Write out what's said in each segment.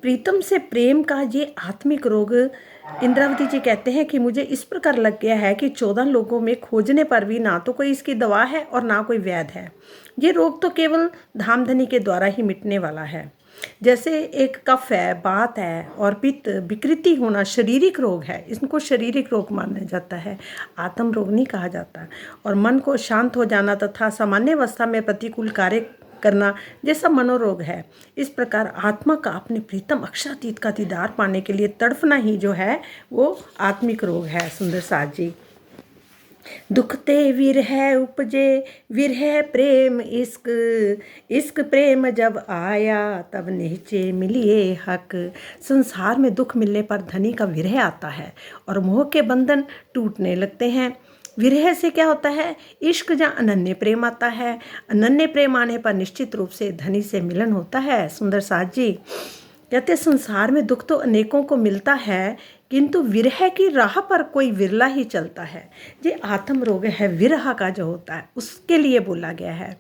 प्रीतम से प्रेम का ये आत्मिक रोग, इंद्रावती जी कहते हैं कि मुझे इस प्रकार लग गया है कि 14 लोगों में खोजने पर भी ना तो कोई इसकी दवा है और ना कोई वैद है। ये रोग तो केवल धामधनी के द्वारा ही मिटने वाला है। जैसे एक कफ है, बात है और पित्त विकृति होना शारीरिक रोग है, इनको शारीरिक रोग माना जाता है, आत्म रोग नहीं कहा जाता। और मन को शांत हो जाना तथा सामान्य अवस्था में प्रतिकूल कार्य करना जैसा मनोरोग है। इस प्रकार आत्मा का अपने प्रीतम अक्षरातीत का दीदार पाने के लिए तड़फना ही जो है वो आत्मिक रोग है। सुंदर साथ जी, दुखते विरह उपजे, विरह प्रेम इश्क, इश्क प्रेम जब आया तब निश्चय मिलिए हक। संसार में दुख मिलने पर धनी का विरह आता है और मोह के बंधन टूटने लगते हैं। विरह से क्या होता है? इश्क जहाँ अनन्य प्रेम आता है, अनन्य प्रेम आने पर निश्चित रूप से धनी से मिलन होता है। सुंदर साथ जी कहते संसार में दुख तो अनेकों को मिलता है, किंतु विरह की राह पर कोई विरला ही चलता है। ये आत्म रोग है विरह का जो होता है, उसके लिए बोला गया है।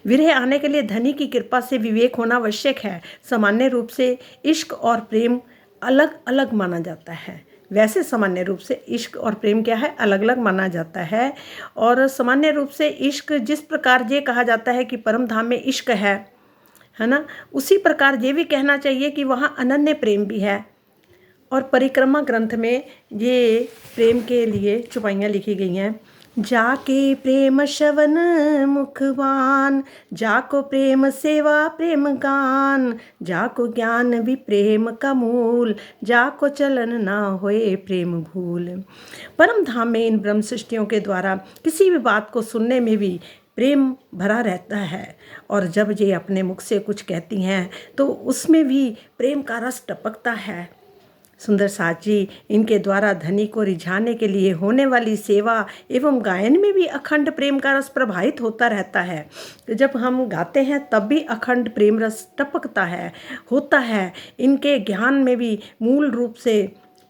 विरह आने के लिए धनी की कृपा से विवेक होना आवश्यक है। सामान्य रूप से इश्क और प्रेम अलग अलग माना जाता है। वैसे सामान्य रूप से इश्क और प्रेम क्या है? अलग अलग माना जाता है। और सामान्य रूप से इश्क जिस प्रकार ये कहा जाता है कि परम धाम में इश्क है ना, उसी प्रकार ये भी कहना चाहिए कि वहाँ अनन्य प्रेम भी है। और परिक्रमा ग्रंथ में ये प्रेम के लिए चौपाइयाँ लिखी गई हैं। जाके प्रेम शवन मुखवान, जाको प्रेम सेवा प्रेम गान, जाको ज्ञान भी प्रेम का मूल, जाको चलन ना होए प्रेम भूल। परम धाम में इन ब्रह्म सृष्टियों के द्वारा किसी भी बात को सुनने में भी प्रेम भरा रहता है। और जब ये अपने मुख से कुछ कहती हैं तो उसमें भी प्रेम का रस टपकता है। सुंदर साथ जी, इनके द्वारा धनी को रिझाने के लिए होने वाली सेवा एवं गायन में भी अखंड प्रेम का रस प्रभावित होता रहता है। जब हम गाते हैं तब भी अखंड प्रेम रस टपकता है, होता है। इनके ज्ञान में भी मूल रूप से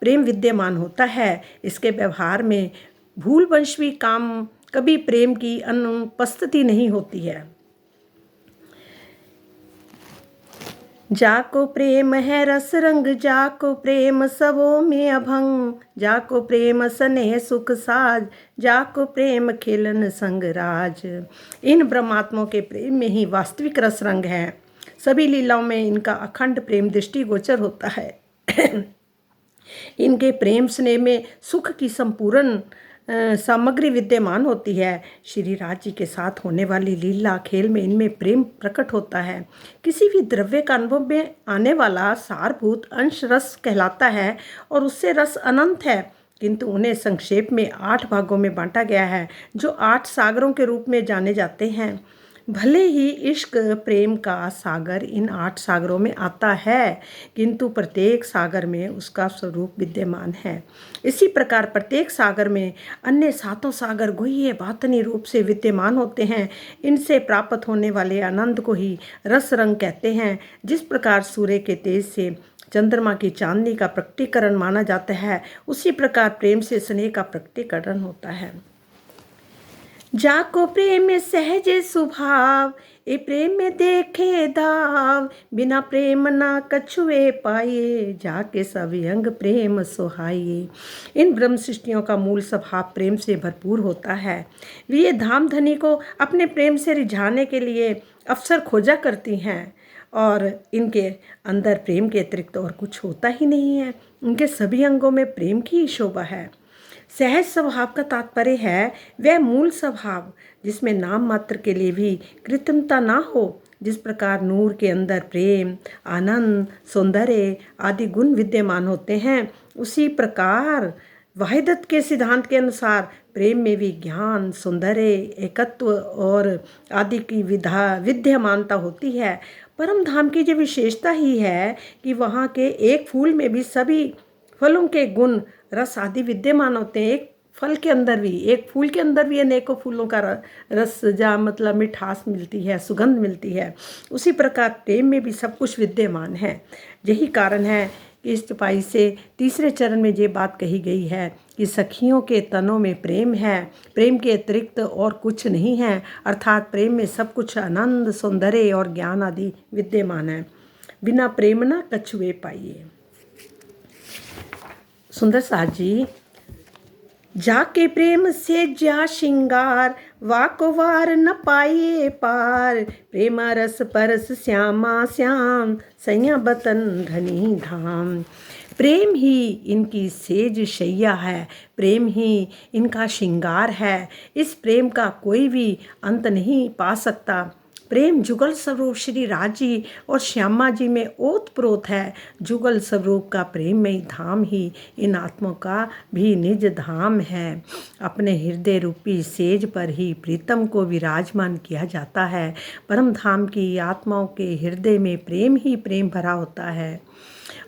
प्रेम विद्यमान होता है। इसके व्यवहार में भूल वंश भी काम कभी प्रेम की अनुपस्थिति नहीं होती है। जाको प्रेम है रस रंग, जाको प्रेम सबों में अभंग, जाको प्रेम स्नेह सुख साज, जाको प्रेम खेलन संग राज। इन ब्रह्मात्माओं के प्रेम में ही वास्तविक रस रंग है। सभी लीलाओं में इनका अखंड प्रेम दृष्टिगोचर होता है। इनके प्रेम स्नेह में सुख की संपूर्ण सामग्री विद्यमान होती है। श्री राज जी के साथ होने वाली लीला खेल में इनमें प्रेम प्रकट होता है। किसी भी द्रव्य का अनुभव में आने वाला सारभूत अंश रस कहलाता है और उससे रस अनंत है, किंतु उन्हें संक्षेप में 8 भागों में बांटा गया है जो 8 सागरों के रूप में जाने जाते हैं। भले ही इश्क प्रेम का सागर इन 8 सागरों में आता है, किंतु प्रत्येक सागर में उसका स्वरूप विद्यमान है। इसी प्रकार प्रत्येक सागर में अन्य 7 सागर गुह्य बातनी रूप से विद्यमान होते हैं। इनसे प्राप्त होने वाले आनंद को ही रस रंग कहते हैं। जिस प्रकार सूर्य के तेज से चंद्रमा की चांदनी का प्रकटीकरण माना जाता है, उसी प्रकार प्रेम से स्नेह का प्रकटीकरण होता है। जाको प्रेम में सहज स्वभाव, ए प्रेम में देखे दाव, बिना प्रेम ना कछुए पाए, जाके सभी अंग प्रेम सुहाइए। इन ब्रह्म सृष्टियों का मूल स्वभाव प्रेम से भरपूर होता है। वे धाम धनी को अपने प्रेम से रिझाने के लिए अवसर खोजा करती हैं और इनके अंदर प्रेम के अतिरिक्त और कुछ होता ही नहीं है। उनके सभी अंगों में प्रेम की ही शोभा है। सहज स्वभाव का तात्पर्य है वह मूल स्वभाव जिसमें नाम मात्र के लिए भी कृत्रिमता ना हो। जिस प्रकार नूर के अंदर प्रेम, आनंद, सौंदर्य आदि गुण विद्यमान होते हैं, उसी प्रकार वहीदत के सिद्धांत के अनुसार प्रेम में भी ज्ञान, सौंदर्य, एकत्व और आदि की विद्यमानता होती है। परम धाम की जो विशेषता ही है कि वहाँ के एक फूल में भी सभी फलों के गुण, रस आदि विद्यमान होते हैं। एक फल के अंदर भी, एक फूल के अंदर भी अनेकों फूलों का रस जा मतलब मिठास मिलती है, सुगंध मिलती है। उसी प्रकार प्रेम में भी सब कुछ विद्यमान है। यही कारण है कि इस चौपाई से तीसरे चरण में ये बात कही गई है कि सखियों के तनों में प्रेम है, प्रेम के अतिरिक्त और कुछ नहीं है। अर्थात प्रेम में सब कुछ आनंद, सौंदर्य और ज्ञान आदि विद्यमान है। बिना प्रेम ना कछुए पाइए। सुंदर साज जी, जाके प्रेम से ज्या श्रृंगार, वाको वार न पाइए पार, प्रेमा रस परस श्यामा श्याम, सैया बतन धनी धाम। प्रेम ही इनकी सेज शैया है, प्रेम ही इनका श्रृंगार है, इस प्रेम का कोई भी अंत नहीं पा सकता। प्रेम जुगल स्वरूप श्री राज जी और श्यामा जी में ओतप्रोत है। जुगल स्वरूप का प्रेम में धाम ही इन आत्माओं का भी निज धाम है। अपने हृदय रूपी सेज पर ही प्रीतम को विराजमान किया जाता है। परम धाम की आत्माओं के हृदय में प्रेम ही प्रेम भरा होता है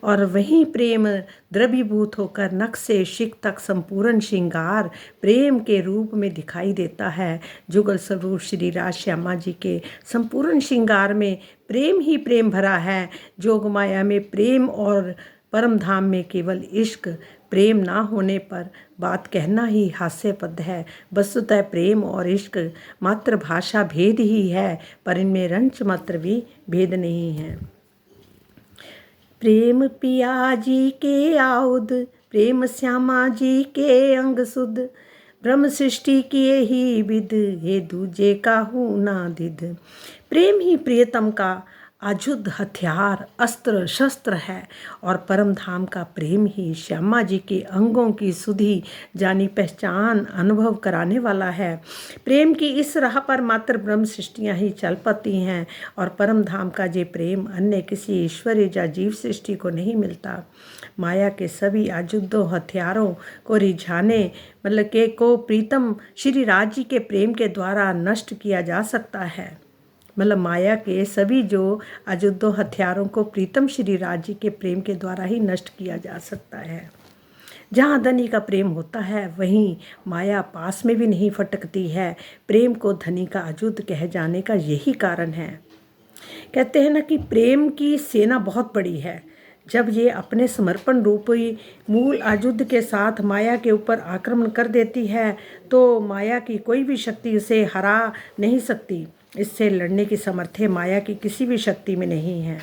और वही प्रेम द्रवीभूत होकर नख से शिख तक संपूर्ण श्रृंगार प्रेम के रूप में दिखाई देता है। जुगल स्वरूप श्री राज श्यामा जी के संपूर्ण श्रृंगार में प्रेम ही प्रेम भरा है। जोग माया में प्रेम और परम धाम में केवल इश्क। प्रेम ना होने पर बात कहना ही हास्यपद है। वस्तुतः प्रेम और इश्क मात्र भाषा भेद ही है, पर इनमें रंच मात्र भी भेद नहीं है। प्रेम पिया जी के आउद, प्रेम श्यामा जी के अंग सुध, ब्रह्म सृष्टि किए ही विद, हे दूजे काहू ना दिद। प्रेम ही प्रियतम का अजुद हथियार अस्त्र शस्त्र है और परम धाम का प्रेम ही श्यामा जी के अंगों की सुधी जानी पहचान अनुभव कराने वाला है। प्रेम की इस राह पर मात्र ब्रह्म सृष्टियाँ ही चल पाती हैं और परम धाम का ये प्रेम अन्य किसी ईश्वरीय या जीव सृष्टि को नहीं मिलता। माया के सभी अजुद्धों हथियारों को रिझाने मतलब के को प्रीतम श्री राज जी के प्रेम के द्वारा नष्ट किया जा सकता है। मतलब माया के सभी जो अजुद्धों हथियारों को प्रीतम श्री राज जी के प्रेम के द्वारा ही नष्ट किया जा सकता है। जहाँ धनी का प्रेम होता है वहीं माया पास में भी नहीं फटकती है। प्रेम को धनी का अजुद्ध कह जाने का यही कारण है। कहते हैं ना कि प्रेम की सेना बहुत बड़ी है। जब ये अपने समर्पण रूपी मूल अजुद्ध के साथ माया के ऊपर आक्रमण कर देती है तो माया की कोई भी शक्ति उसे हरा नहीं सकती। इससे लड़ने की सामर्थ्य माया की किसी भी शक्ति में नहीं है।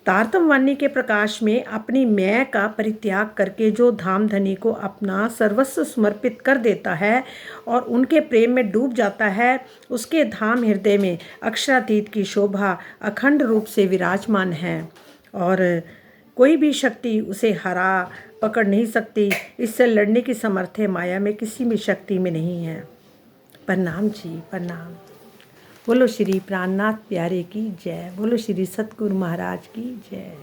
तारतम वाणी के प्रकाश में अपनी मैं का परित्याग करके जो धाम धनी को अपना सर्वस्व समर्पित कर देता है और उनके प्रेम में डूब जाता है, उसके धाम हृदय में अक्षरातीत की शोभा अखंड रूप से विराजमान है और कोई भी शक्ति उसे हरा पकड़ नहीं सकती। इससे लड़ने की सामर्थ्य माया में किसी भी शक्ति में नहीं है। प्रणाम जी, प्रणाम। बोलो श्री प्राणनाथ प्यारे की जय। बोलो श्री सतगुरु महाराज की जय।